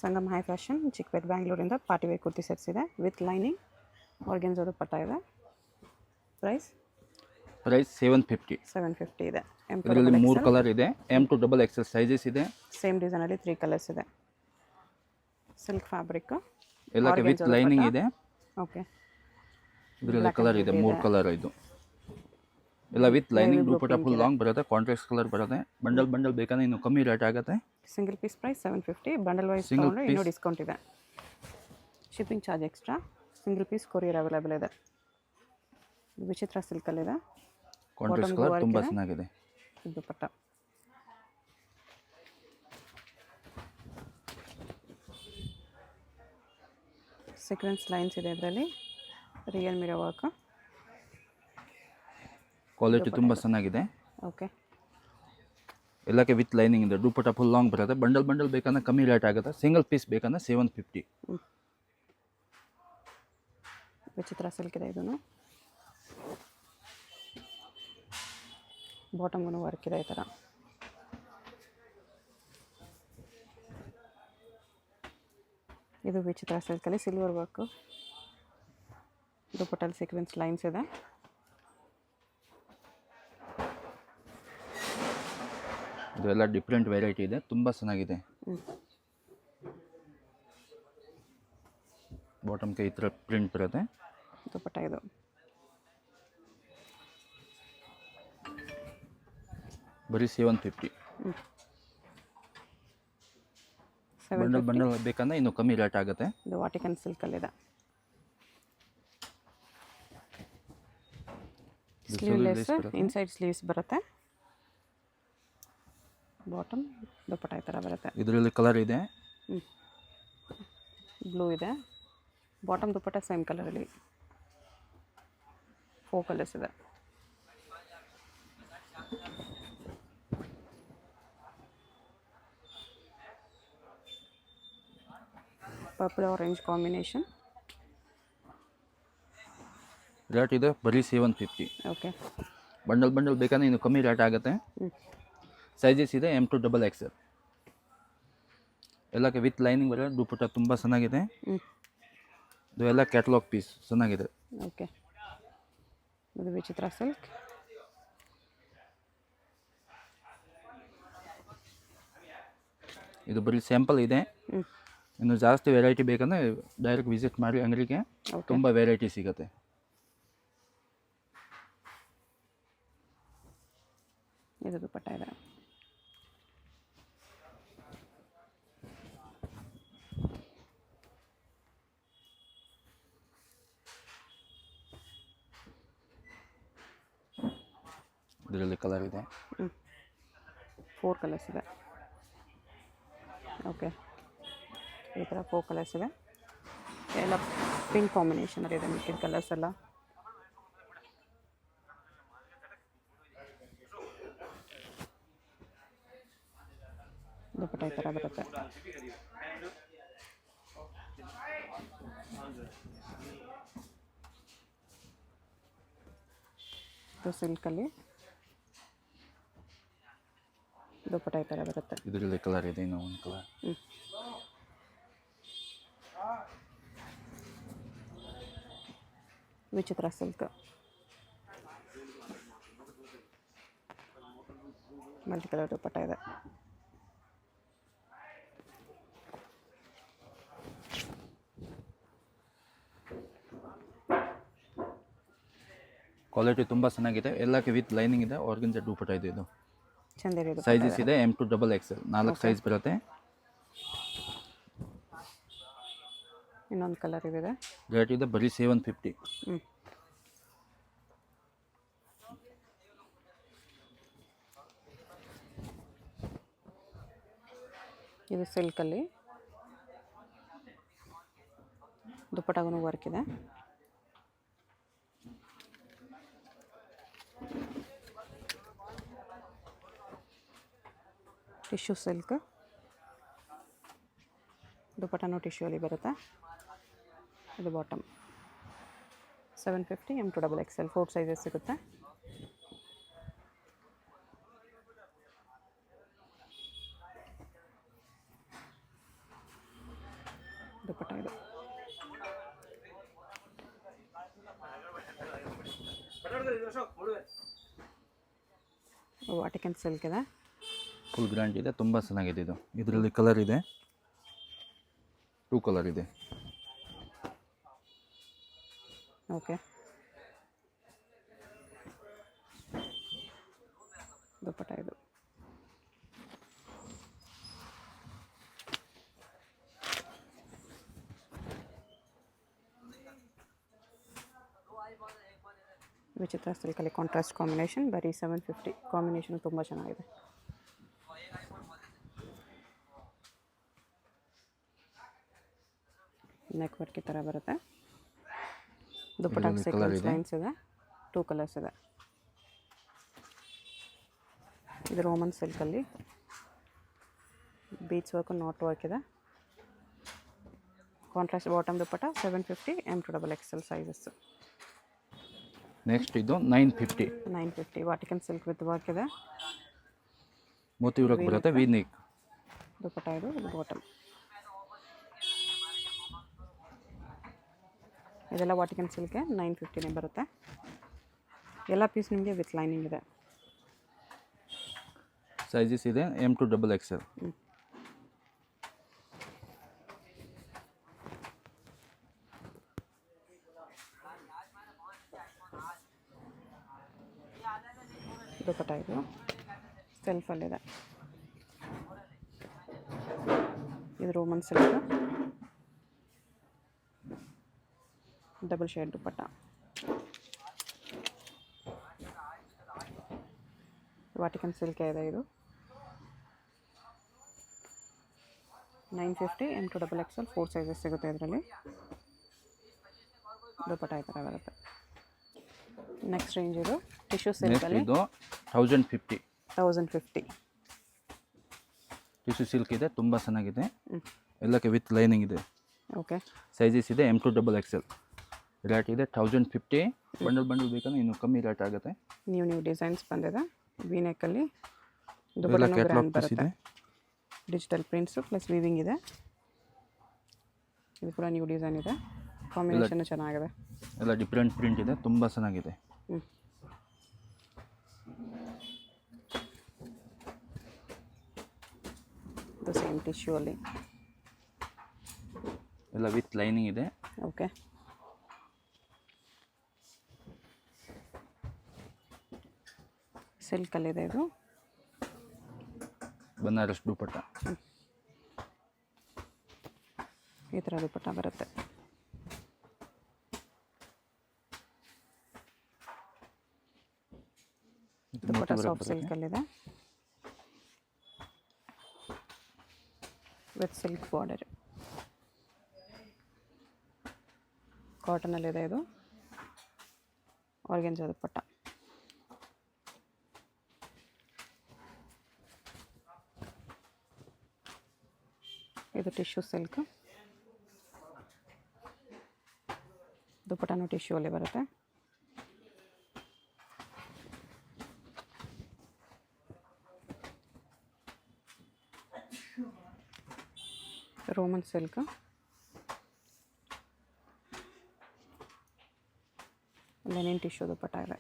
Sangam high fashion Chickpete ಬ್ಯಾಂಗ್ಳೂರಿಂದ party wear kurti sets ಇದೆ with lining organza dupatta ಇದೆ. ಪ್ರೈಸ್ 750 ಇದೆ. ಇದರಲ್ಲಿ 3 ಕಲರ್ ಇದೆ. M to double XL sizes ಇದೆ. ಸೇಮ್ ಡಿಸೈನಲ್ಲಿ 3 ಕಲರ್ಸ್ ಇದೆ. ಸಿಲ್ಕ್ ಫ್ಯಾಬ್ರಿಕ್ ಎಲ್ಲಕ್ಕೆ ವಿತ್ ಲೈನಿಂಗ್ ಇದೆ. ಓಕೆ, ಇದರಲ್ಲಿ ಕಲರ್ ಇದೆ 3 ಕಲರ್ ಇದು ಎಲ್ಲ with lining. Dupatta full long ಬರುತ್ತೆ, ಕಾಂಟ್ರಾಸ್ಟ್ ಕಲರ್ ಬರುತ್ತೆ. ಬಂಡಲ್ ಬೇಕಂದ್ರೆ ಇನ್ನು ಕಮ್ಮಿ ರೇಟ್ ಆಗುತ್ತೆ. Single piece price 750, bundle wise ತೊಗೊಂಡ್ರೆ ಇನ್ನೂ ಡಿಸ್ಕೌಂಟ್ ಇದೆ. Shipping charge extra. Single piece courier available ಇದೆ. ವಿಚಿತ್ರ ಸಿಲ್ಕಲ್ಲಿದೆ, ಕಾಂಟ್ರಾಸ್ಟ್ ಕಲರ್ ತುಂಬ ಚೆನ್ನಾಗಿದೆ. ದುಪ್ಪಟ್ಟ ಸೀಕ್ವೆನ್ಸ್ ಲೈನ್ಸ್ ಇದೆ, ಇದರಲ್ಲಿ ರಿಯಲ್ ಮಿರರ್ ವರ್ಕ್. ಕ್ವಾಲಿಟಿ ತುಂಬ ಚೆನ್ನಾಗಿದೆ. ಓಕೆ, ಎಲ್ಲಕ್ಕೆ ವಿತ್ ಲೈನಿಂಗ್ ಇದೆ. ದುಪ್ಪಟ್ಟ ಫುಲ್ ಲಾಂಗ್ ಬರುತ್ತೆ. ಬಂಡಲ್ ಬೇಕಂದ್ರೆ ಕಮ್ಮಿ ರೇಟ್ ಆಗುತ್ತೆ. ಸಿಂಗಲ್ ಪೀಸ್ ಬೇಕಂದ್ರೆ 750. ವಿಚಿತ್ರ ಸಿಲ್ಕ್ ಇದೆ. ಇದನ್ನು ಬಾಟಮ್ಗೂ ವರ್ಕ್ ಇದೆ ಈ ಥರ. ಇದು ವಿಚಿತ್ರ ಸಿಲ್ಕಲ್ಲಿ ಸಿಲ್ವರ್ ವರ್ಕು. ದುಪ್ಪಟ್ಟಲ್ಲಿ ಸೀಕ್ವೆನ್ಸ್ ಲೈನ್ಸ್ ಇದೆ. ಇದೆಲ್ಲ ಡಿಫ್ರೆಂಟ್ ವೆರೈಟಿ ಇದೆ, ತುಂಬ ಚೆನ್ನಾಗಿದೆ. ಬಾಟಮ್ಗೆ ಈ ಥರ ಪ್ರಿಂಟ್ ಬರುತ್ತೆ. ದುಪ್ಪಟ್ಟ ಇದು ಬರೀ 750. ಬಂಡಲ್ ಬೇಕಂದ್ರೆ ಇನ್ನು ಕಮ್ಮಿ ರೇಟ್ ಆಗುತ್ತೆ. ಇದು ವಾಟಿಕನ್ ಸಿಲ್ಕಲ್ಲಿದೆ. ಸ್ಲೀವ್ಲೆಸ್, ಇನ್ಸೈಡ್ ಸ್ಲೀವ್ಸ್ ಬರುತ್ತೆ. ಬಾಟಮ್ ದುಪ್ಪಟ್ಟ ಈ ಥರ ಬರುತ್ತೆ. ಇದರಲ್ಲಿ ಕಲರ್ ಇದೆ, ಬ್ಲೂ ಇದೆ. ಬಾಟಮ್ ದುಪ್ಪಟ್ಟ ಸೇಮ್ ಕಲರಲ್ಲಿ 4 ಕಲರ್ಸ್ ಇದೆ. Purple orange combination. ರೇಟ್ ಇದೆ ಬರೀ 750. ಓಕೆ, ಬಂಡಲ್ ಬೇಕಂದ್ರೆ ಇನ್ನು ಕಮ್ಮಿ ರೇಟ್ ಆಗುತ್ತೆ. ಸೈಜಸ್ ಇದೆ M to double XL. ಎಲ್ಲಕ್ಕೆ ವಿತ್ ಲೈನಿಂಗ್ ಬರುತ್ತೆ. ದುಪ್ಪಟ್ಟ ತುಂಬ ಚೆನ್ನಾಗಿದೆ. ಇದು ಎಲ್ಲ ಕ್ಯಾಟಲಾಗ್ ಪೀಸ್ ಚೆನ್ನಾಗಿದೆ. ಓಕೆ, ಇದು ವಿಚಿತ್ರ ಸಿಲ್ಕ್. ಇದು ಬರೀ ಸ್ಯಾಂಪಲ್ ಇದೆ. ಇನ್ನು ಜಾಸ್ತಿ ವೆರೈಟಿ ಬೇಕಂದ್ರೆ ಡೈರೆಕ್ಟ್ ವಿಸಿಟ್ ಮಾಡಿ ಅಂಗಡಿಗೆ. ತುಂಬ ವೆರೈಟಿ ಸಿಗುತ್ತೆ. ಇದು ದುಪ್ಪಟ್ಟ ಇದೆ. ಇದರಲ್ಲಿ ಕಲರ್ ಇದೆ, 4 ಕಲರ್ಸ್ ಇದೆ. ಓಕೆ, ಈ ಥರ 4 ಕಲರ್ಸ್ ಇದೆ. ಎಲ್ಲ ಪಿಂಕ್ ಕಾಂಬಿನೇಷನಲ್ಲಿ ಇದೆ. ಮಿಕ್ಕಿದ ಕಲರ್ಸ್ ಎಲ್ಲ ದುಪ್ಪಟ್ಟ ಈ ಥರ ಬರುತ್ತೆ. ಇದು ಸಿಲ್ಕಲ್ಲಿ ದುಪ್ಪಟ್ಟ ಈ ಥರ ಬರುತ್ತೆ. ಇದರಲ್ಲಿ ಕಲರ್ ಇದೆ, ಇನ್ನೂ ಒಂದು ಕಲರ್. ವಿಚಿತ್ರ ಸಿಲ್ಕ್, ಮಲ್ಟಿ ಕಲರ್ ದುಪ್ಪಟ್ಟ ಇದೆ. ಕ್ವಾಲಿಟಿ ತುಂಬ ಚೆನ್ನಾಗಿದೆ. ಎಲ್ಲಕ್ಕೆ ವಿತ್ ಲೈನಿಂಗ್ ಇದೆ. ಆರ್ಗನ್ಜಾ ದುಪ್ಪಟ್ಟ ಇದೆ. ಇದು ಚಂದೇರಿ ಸೈಜಸ್ ಇದೆ M to double XL. 4 size ಬರುತ್ತೆ. ಇನ್ನೊಂದು ಕಲರ್ ಇದೆ. ರೇಟ್ ಇದೆ ಬರೀ 750. ಇದು ಸಿಲ್ಕಲ್ಲಿ ದುಪ್ಪಟ್ಟಗೂ ವರ್ಕ್ ಇದೆ. ಟಿಶ್ಯೂ ಸಿಲ್ಕ್, ದುಪ್ಪಟ್ಟನೂ ಟಿಶ್ಯೂಲಿ ಬರುತ್ತೆ. ಇದು bottom 750. M to double XL 4 sizes ಸಿಗುತ್ತೆ. ದುಪ್ಪಟ್ಟ ಇದು. ವಾಟಿಕನ್ ಸಿಲ್ಕ್ ಇದೆ. ಫುಲ್ ಗ್ರ್ಯಾಂಡ್ ಇದೆ, ತುಂಬ ಚೆನ್ನಾಗಿದೆ ಇದು. ಇದರಲ್ಲಿ ಕಲರ್ ಇದೆ, 2 ಕಲರ್ ಇದೆ. ಓಕೆ, ದುಪ್ಪಟ್ಟ ಇದು. ವಿಚಿತ್ರ ಸಿಲ್ಕಲ್ಲಿ ಕಾಂಟ್ರಾಸ್ಟ್ ಕಾಂಬಿನೇಷನ್, ಬರೀ 750. ಕಾಂಬಿನೇಷನ್ ತುಂಬ ಚೆನ್ನಾಗಿದೆ. ನೆಕ್ ವರ್ಕ್ ಈ ಥರ ಬರುತ್ತೆ. ದುಪ್ಪಟ್ಟ ಸೀಕ್ವೆನ್ಸ್ ಲೈನ್ಸ್ ಇದೆ, 2 ಕಲರ್ಸ್ ಇದೆ. ಇದು ರೋಮನ್ ಸಿಲ್ಕಲ್ಲಿ ಬೀಡ್ಸ್ ವರ್ಕು, ನಾಟ್ ವರ್ಕ್ ಇದೆ. Contrast bottom dupatta 750 M2XXL sizes. Next ಇದು 950 ವಾಟಿಕನ್ ಸಿಲ್ಕ್ ವಿತ್ ವರ್ಕ್ ಇದೆ. ಮೋತಿ ವರ್ಕ್ ಬರುತ್ತೆ, ವಿ ನೆಕ್ ದುಪ್ಪಟ್ಟ ಇದು ಬಾಟಮ್. ಇದೆಲ್ಲ ವಾಟಿಕನ್ ಸಿಲ್ಕ್ಗೆ 950 ಬರುತ್ತೆ. ಎಲ್ಲ ಪೀಸ್ ನಿಮಗೆ ವಿತ್ ಲೈನಿಂಗ್ ಇದೆ. ಸೈಜಸ್ ಇದೆ M2XXL. ದುಪ್ಪಟ್ಟ ಇದು ಸೆಲ್ಫಲ್ಲಿದೆ. ಇದು ರೋಮನ್ ಸಿಲ್ಕ್, ಡಬಲ್ ಶೇಡ್ ದುಪ್ಪಟ್ಟ. ವಾಟಿಕನ್ ಸಿಲ್ಕ್ ಇದೆ ಇದು. 950 M2XXL 4 ಸೈಜಸ್ ಸಿಗುತ್ತೆ ಇದರಲ್ಲಿ. ದುಪ್ಪಟ್ಟ ಈ ಥರ ಬರುತ್ತೆ. ನೆಕ್ಸ್ಟ್ ರೇಂಜ್ ಇದು ಟಿಶ್ಯೂ ಸಿಲ್ಕಲ್ಲಿ. ಇದು 1050 ಟಿಶ್ಯೂ ಸಿಲ್ಕ್ ಇದೆ, ತುಂಬ ಚೆನ್ನಾಗಿದೆ. ಎಲ್ಲಕ್ಕೆ ವಿತ್ ಲೈನಿಂಗ್ ಇದೆ. ಓಕೆ, ಸೈಜಸ್ ಇದೆ M2XXL. ರೇಟ್ ಇದೆ 1050. ಬಂಡಲ್ ಬೇಕಂದ್ರೆ ಇನ್ನೂ ಕಮ್ಮಿ ರೇಟ್ ಆಗುತ್ತೆ. ನ್ಯೂ ಡಿಸೈನ್ಸ್ ಬಂದಿದೆ. ವಿ ನೆಕ್ಕಲ್ಲಿ ದುಪ್ಪಟ್ಟ ಗ್ರ್ಯಾಂಡ್ ಬರುತ್ತೆ. ಡಿಜಿಟಲ್ ಪ್ರಿಂಟ್ಸು ಪ್ಲಸ್ ವೀವಿಂಗ್ ಇದೆ. ಇದು ಕೂಡ ನ್ಯೂ ಡಿಸೈನ್ ಇದೆ. ಕಾಂಬಿನೇಷನ್ ಚೆನ್ನಾಗಿದೆ. ಎಲ್ಲ ಡಿಫ್ರೆಂಟ್ ಪ್ರಿಂಟ್ ಇದೆ, ತುಂಬ ಚೆನ್ನಾಗಿದೆ. ಇದು ಸೇಮ್ ಟಿಶ್ಯೂ ಅಲ್ಲಿ ಎಲ್ಲ ವಿತ್ ಲೈನಿಂಗ್ ಇದೆ. ಓಕೆ, ಸಿಲ್ಕಲ್ಲಿದೆ ಇದು. ಬನಾರಸ್ ದುಪ್ಪಟ್ಟ ಈ ಥರ ದುಪ್ಪಟ್ಟ ಬರುತ್ತೆ. ದುಪ್ಪಟ್ಟ ಸಾಫ್ಟ್ ಸಿಲ್ಕಲ್ಲಿದೆ ವಿತ್ ಸಿಲ್ಕ್ ಬಾರ್ಡರ್. ಕಾಟನಲ್ಲಿದೆ ಇದು. ಆರ್ಗೆನ್ಜಾ ದುಪ್ಪಟ್ಟ. ಇದು ಟಿಶ್ಯೂ ಸಿಲ್ಕ್. ದುಪ್ಪಟ್ಟನೂ ಟಿಶ್ಯೂ ಅಲ್ಲಿ ಬರುತ್ತೆ. Roman silk. ಲೆನಿನ್ ಟಿಶ್ಯೂ ದುಪ್ಪಟ್ಟ ಇದೆ.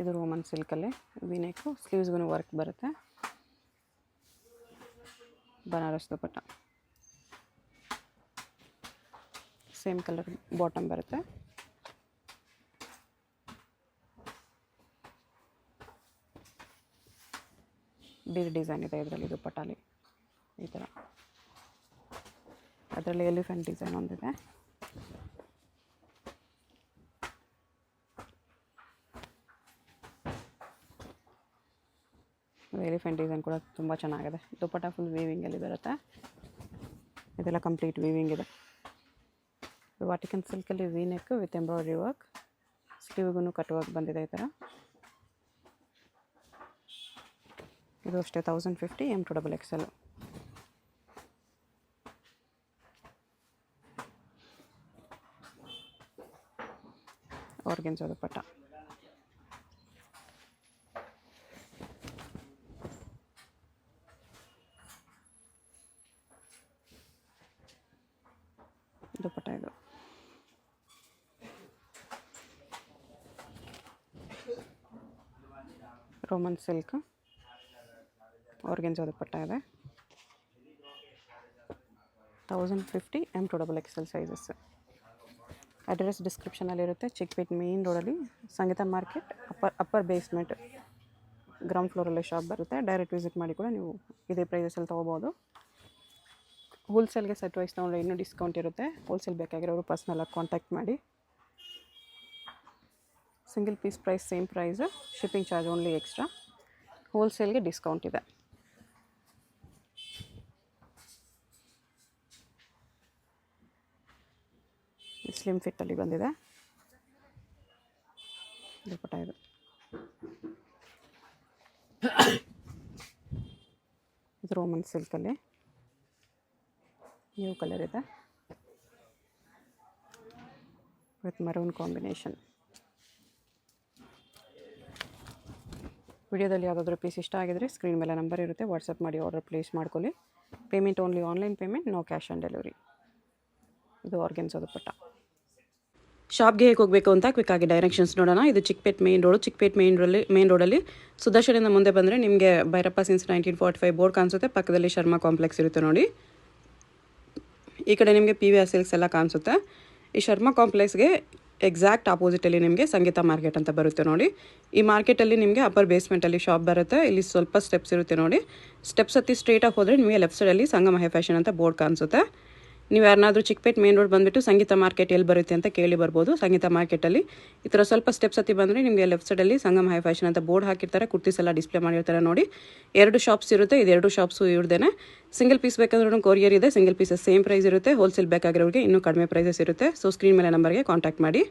ಇದು ರೋಮನ್ ಸಿಲ್ಕಲ್ಲಿ ವಿ ನೆಕ್ಕು, ಸ್ಲೀವ್ಸ್ಗೂ ವರ್ಕ್ ಬರುತ್ತೆ. ಬನಾರಸ್ ದುಪ್ಪಟ್ಟ. ಸೇಮ್ ಕಲರ್ ಬಾಟಮ್ ಬರುತ್ತೆ. ಬೀಡ್ ಡಿಸೈನ್ ಇದೆ ಇದರಲ್ಲಿ ದುಪ್ಪಟ್ಟಲ್ಲಿ ಈ ಥರ. ಅದರಲ್ಲಿ ಎಲಿಫೆಂಟ್ ಡಿಸೈನ್ ಒಂದಿದೆ. ಎಲಿಫೆಂಟ್ ಡಿಸೈನ್ ಕೂಡ ತುಂಬ ಚೆನ್ನಾಗಿದೆ. ದುಪ್ಪಟ್ಟ ಫುಲ್ ವೀವಿಂಗಲ್ಲಿ ಬರುತ್ತೆ. ಇದೆಲ್ಲ ಕಂಪ್ಲೀಟ್ ವೀವಿಂಗ್ ಇದೆ. ವಾಟಿಕನ್ ಸಿಲ್ಕಲ್ಲಿ V neck with embroidery work. ಸ್ಲೀವ್ಗೂ ಕಟ್ ವರ್ಕ್ ಬಂದಿದೆ ಈ ಥರ. ಇದು ಅಷ್ಟೇ 1050 M2XXL. ಆರ್ಗೆನ್ಜಾ ದುಪ್ಪಟ್ಟ. ರೋಮನ್ ಸಿಲ್ಕ್ ಆರ್ಗೆನ್ಜಾ ದುಪ್ಪಟ್ಟ ಇದೆ. 1050 M2XL ಸೈಜಸ್. ಅಡ್ರೆಸ್ ಡಿಸ್ಕ್ರಿಪ್ಷನಲ್ಲಿರುತ್ತೆ. ಚಿಕ್ಕಪೇಟ್ ಮೇನ್ ರೋಡಲ್ಲಿ Sangeetha market upper basement ground ಫ್ಲೋರಲ್ಲೇ ಶಾಪ್ ಬರುತ್ತೆ. ಡೈರೆಕ್ಟ್ ವಿಸಿಟ್ ಮಾಡಿ ಕೂಡ ನೀವು ಇದೇ ಪ್ರೈಸಲ್ಲಿ ತೊಗೋಬೋದು. ಹೋಲ್ಸೇಲ್ಗೆ ಸೆಟ್ ವೈಸ್ ತೊಗೊಂಡ್ರೆ ಇನ್ನೂ ಡಿಸ್ಕೌಂಟ್ ಇರುತ್ತೆ. ಹೋಲ್ಸೇಲ್ ಬೇಕಾಗಿರೋರು ಪರ್ಸ್ನಲಾಗಿ ಕಾಂಟ್ಯಾಕ್ಟ್ ಮಾಡಿ. Single piece price same price, shipping charge only extra. ಹೋಲ್ಸೇಲ್ಗೆ ಡಿಸ್ಕೌಂಟ್ ಇದೆ. ಸ್ಲಿಮ್ ಫಿಟ್ಟಲ್ಲಿ ಬಂದಿದೆ ದುಪ್ಪಟ್ಟ ಇದು. ಇದು ರೋಮನ್ ಸಿಲ್ಕಲ್ಲಿ ನ್ಯೂ ಕಲರ್ ಇದೆ ವಿತ್ ಮರೂನ್ ಕಾಂಬಿನೇಷನ್. ವಿಡಿಯೋದಲ್ಲಿ ಯಾವುದಾದ್ರೂ ಪೀಸ್ ಇಷ್ಟ ಆಗಿದ್ರೆ ಸ್ಕ್ರೀನ್ ಮೇಲೆ ನಂಬರ್ ಇರುತ್ತೆ, ವಾಟ್ಸಪ್ ಮಾಡಿ ಆರ್ಡರ್ ಪ್ಲೇಸ್ ಮಾಡ್ಕೊಳ್ಳಿ. Payment only online payment, no cash on delivery. ಇದು ಆರ್ಗೆನ್ಜಾ ದುಪ್ಪಟ್ಟ. ಶಾಪ್ಗೆ ಹೇಗೆ ಹೋಗಬೇಕು ಅಂತ ಕ್ವಿಕ್ಕಾಗಿ ಡೈರೆಕ್ಷನ್ಸ್ ನೋಡೋಣ. ಇದು Chickpet main road. Chickpet main ರೋಡಲ್ಲಿ ಸುದರ್ಶನಿಂದ ಮುಂದೆ ಬಂದರೆ ನಿಮಗೆ ಭೈರಪ್ಪ ಸಿನ್ಸ್ 1945 ಬೋರ್ಡ್ ಕಾಣಿಸುತ್ತೆ. ಪಕ್ಕದಲ್ಲಿ ಶರ್ಮಾ ಕಾಂಪ್ಲೆಕ್ಸ್ ಇರುತ್ತೆ ನೋಡಿ. ಈ ಕಡೆ ನಿಮಗೆ PVR ಸಿಲ್ಕ್ಸ್ ಎಲ್ಲ ಕಾಣಿಸುತ್ತೆ. ಈ ಶರ್ಮಾ ಕಾಂಪ್ಲೆಕ್ಸ್ಗೆ ಎಕ್ಸಾಕ್ಟ್ ಆಪೋಸಿಟಲ್ಲಿ ನಿಮಗೆ ಸಂಗೀತ ಮಾರ್ಕೆಟ್ ಅಂತ ಬರುತ್ತೆ ನೋಡಿ. ಈ ಮಾರ್ಕೆಟಲ್ಲಿ ನಿಮಗೆ ಅಪ್ಪರ್ ಬೇಸ್ಮೆಂಟಲ್ಲಿ ಶಾಪ್ ಬರುತ್ತೆ. ಇಲ್ಲಿ ಸ್ವಲ್ಪ ಸ್ಟೆಪ್ಸ್ ಇರುತ್ತೆ ನೋಡಿ. ಸ್ಟೆಪ್ಸ್ ಹತ್ತಿ ಸ್ಟ್ರೇಟಾಗಿ ಹೋದರೆ ನಿಮಗೆ ಲೆಫ್ಟ್ ಸೈಡಲ್ಲಿ ಸಂಗಮ ಹೈ ಫ್ಯಾಷನ್ ಅಂತ ಬೋರ್ಡ್ ಕಾಣಿಸುತ್ತೆ. ನೀವು ಯಾರನ್ನಾದರೂ ಚಿಕ್ಕಪೇಟ್ ಮೇನ್ ರೋಡ್ ಬಂದುಬಿಟ್ಟು ಸಂಗೀತ ಮಾರ್ಕೆಟ್ ಎಲ್ಲಿ ಬರುತ್ತೆ ಅಂತ ಕೇಳಿ ಬರ್ಬೋದು. ಸಂಗೀತ ಮಾರ್ಕೆಟಲ್ಲಿ ಈ ಥರ ಸ್ವಲ್ಪ ಸ್ಟೆಪ್ಸ್ ಹತ್ತಿ ಬಂದರೆ ನಿಮಗೆ ಲೆಫ್ಟ್ ಸೈಡಲ್ಲಿ ಸಂಗಮ್ ಹೈ ಫ್ಯಾಷನ್ ಅಂತ ಬೋರ್ಡ್ ಹಾಕಿರ್ತಾರೆ. ಕುರ್ತೀಸ್ ಎಲ್ಲ ಡಿಸ್ಪ್ಲೇ ಮಾಡಿರ್ತಾರೆ ನೋಡಿ. 2 ಶಾಪ್ಸ್ ಇರುತ್ತೆ. ಇದು 2 ಶಾಪ್ಸು ಇವ್ರದ್ದೇನೆ. ಸಿಂಗಲ್ ಪೀಸ್ ಬೇಕಾದ್ರೂ ಕೊರಿಯರ್ ಇದೆ. ಸಿಂಗಲ್ ಪೀಸಸ್ ಸೇಮ್ ಪ್ರೈಸ್ ಇರುತ್ತೆ. ಹೋಲ್ಸೇಲ್ ಬೇಕಾಗಿರೋರಿಗೆ ಇನ್ನೂ ಕಡಿಮೆ ಪ್ರೈಸಸ್ ಇರುತ್ತೆ. ಸೊ ಸ್ಕ್ರೀನ್ ಮೇಲೆ ನಂಬರ್ಗೆ ಕಾಂಟ್ಯಾಕ್ಟ್ ಮಾಡಿ.